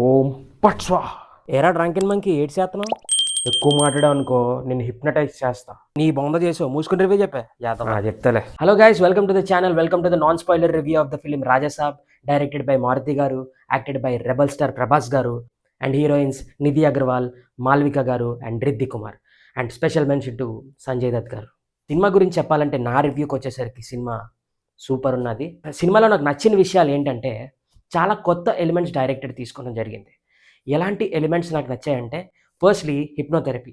ఓం పట్స్వా. ఏరా డ్రంకెన్ మంకి ఏడ్ చేస్తున్నావు? ఎక్కువ మాట్లాడావు అనుకో నేను హిప్నటైజ్ చేస్తా. నీ బొంద చేసావు, మూసుకుని రివ్యూ చెప్పే చెప్తాలే. Hello guys, welcome to the channel, welcome to the non spoiler review of the film Raja Saab, directed by Maruthi garu, acted by rebel star Prabhas garu, and heroines Nidhi Agarwal, Malavika garu and Riddhi Kumar, and special mention to Sanjay Dutt garu. Cinema గురించి చెప్పాలంటే నా రివ్యూకి వచ్చేసరికి సినిమా సూపర్ ఉన్నది. సినిమాలో నాకు నచ్చిన విషయాలు ఏంటంటే చాలా కొత్త ఎలిమెంట్స్ డైరెక్టర్ తీసుకోవడం జరిగింది. ఎలాంటి ఎలిమెంట్స్ నాకు నచ్చాయంటే, ఫస్ట్లీ హిప్నోథెరపీ.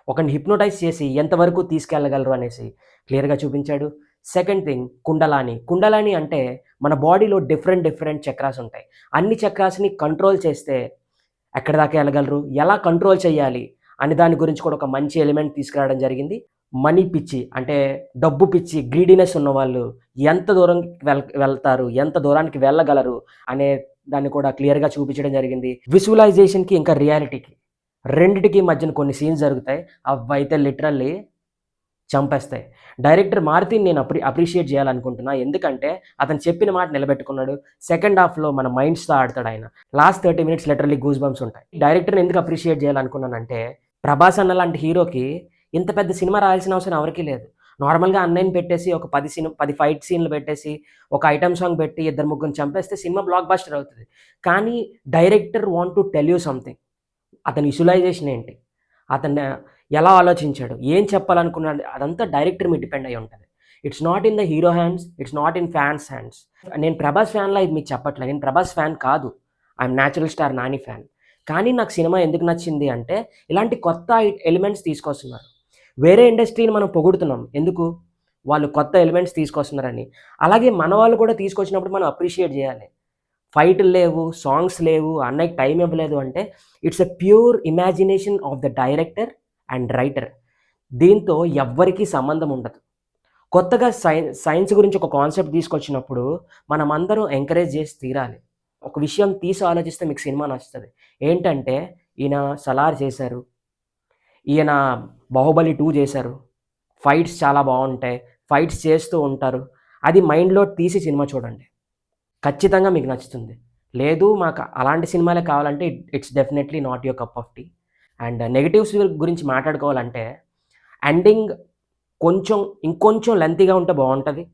ఒకరిని హిప్నోటైజ్ చేసి ఎంతవరకు తీసుకెళ్ళగలరు అనేసి క్లియర్గా చూపించాడు. సెకండ్ థింగ్ కుండలాని అంటే మన బాడీలో డిఫరెంట్ చక్రాస్ ఉంటాయి. అన్ని చక్రాస్ని కంట్రోల్ చేస్తే ఎక్కడి దాకా వెళ్ళగలరు, ఎలా కంట్రోల్ చేయాలి అని దాని గురించి కూడా ఒక మంచి ఎలిమెంట్ తీసుకురావడం జరిగింది. మనీ పిచ్చి అంటే డబ్బు పిచ్చి, గ్రీడీనెస్ ఉన్నవాళ్ళు ఎంత దూరం వెళ్తారు, ఎంత దూరానికి వెళ్ళగలరు అనే దాన్ని కూడా క్లియర్గా చూపించడం జరిగింది. విజువలైజేషన్కి ఇంకా రియాలిటీకి రెండిటికి మధ్యన కొన్ని సీన్స్ జరుగుతాయి, అవి అయితే లిటరల్లీ చంపేస్తాయి. డైరెక్టర్ మారుతిని నేను అప్రిషియేట్ చేయాలనుకుంటున్నా, ఎందుకంటే అతను చెప్పిన మాట నిలబెట్టుకున్నాడు. సెకండ్ హాఫ్లో మన మైండ్స్తో ఆడతాడు ఆయన. Last 30 minutes literally goose bumps ఉంటాయి. డైరెక్టర్ని ఎందుకు అప్రిషియేట్ చేయాలనుకున్నానంటే, ప్రభాస్ అన్న లాంటి హీరోకి ఇంత పెద్ద సినిమా రాయాల్సిన అవసరం ఎవరికీ లేదు. నార్మల్గా అన్నయ్యని పెట్టేసి ఒక 10 ఫైట్ సీన్లు పెట్టేసి ఒక ఐటమ్ సాంగ్ పెట్టి ఇద్దరు ముగ్గురు చంపేస్తే సినిమా బ్లాక్ బస్టర్ అవుతుంది. కానీ director want to tell you something. అతని విజువలైజేషన్ ఏంటి, అతను ఎలా ఆలోచించాడు, ఏం చెప్పాలనుకున్నాడు, అదంతా డైరెక్టర్ మీద డిపెండ్ అయి ఉంటుంది. It's not in the hero hands, it's not in fans hands. నేను ప్రభాస్ ఫ్యాన్లా ఇది మీకు చెప్పట్లేదు, నేను ప్రభాస్ ఫ్యాన్ కాదు, I'm natural star Nani fan. కానీ నాకు సినిమా ఎందుకు నచ్చింది అంటే, ఇలాంటి కొత్త ఎలిమెంట్స్ తీసుకొస్తున్నారు. వేరే ఇండస్ట్రీని మనం పొగుడుతున్నాం, ఎందుకు వాళ్ళు కొత్త ఎలిమెంట్స్ తీసుకొస్తున్నారని. అలాగే మన వాళ్ళు కూడా తీసుకొచ్చినప్పుడు మనం అప్రిషియేట్ చేయాలి. ఫైట్లు లేవు, సాంగ్స్ లేవు, అన్నయ్యకి టైం ఇవ్వలేదు అంటే it's a pure imagination of the director and writer. దీంతో ఎవ్వరికీ సంబంధం ఉండదు. కొత్తగా సైన్స్ గురించి ఒక కాన్సెప్ట్ తీసుకొచ్చినప్పుడు మనం అందరం ఎంకరేజ్ చేసి తీరాలి. ఒక విషయం తీసి ఆలోచిస్తే మీకు సినిమా నచ్చుతుంది. ఏంటంటే, ఈయన సలార్ చేశారు, ఈయన బాహుబలి 2 చేశారు, ఫైట్స్ చాలా బాగుంటాయి, ఫైట్స్ చేస్తూ ఉంటారు. అది మైండ్లో తీసి సినిమా చూడండి, ఖచ్చితంగా మీకు నచ్చుతుంది. లేదు మాకు అలాంటి సినిమాలే కావాలంటే it's definitely not your cup of tea. And negatives గురించి మాట్లాడుకోవాలంటే, ఎండింగ్ ఇంకొంచెం లెంతీగా ఉంటే బాగుంటుంది,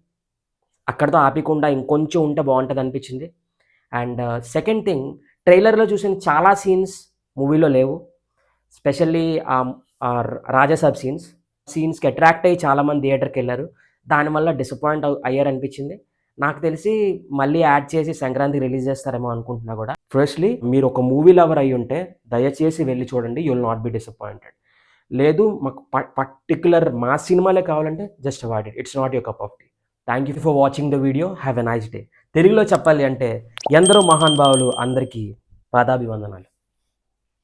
అక్కడితో ఆపకుండా ఇంకొంచెం ఉంటే బాగుంటుంది అనిపించింది. అండ్ సెకండ్ థింగ్, ట్రైలర్లో చూసిన చాలా సీన్స్ మూవీలో లేవు. స్పెషల్లీ రాజాసాబ్ సీన్స్కి అట్రాక్ట్ అయ్యి చాలామంది థియేటర్కి వెళ్ళారు. దానివల్ల డిసప్పాయింట్ అయ్యారు అనిపించింది. నాకు తెలిసి మళ్ళీ యాడ్ చేసి సంక్రాంతికి రిలీజ్ చేస్తారేమో అనుకుంటున్నా కూడా. ఫస్ట్లీ మీరు ఒక మూవీ లవర్ అయ్యి ఉంటే దయచేసి వెళ్ళి చూడండి, you will not be disappointed. లేదు మాకు పర్టికులర్ మా సినిమాలే కావాలంటే just avoid it, it's not your cup of tea. Thank you for watching the video, have a nice day. తెలుగులో చెప్పాలి అంటే, ఎందరో మహానుభావులు అందరికీ పాదాభివందనాలు.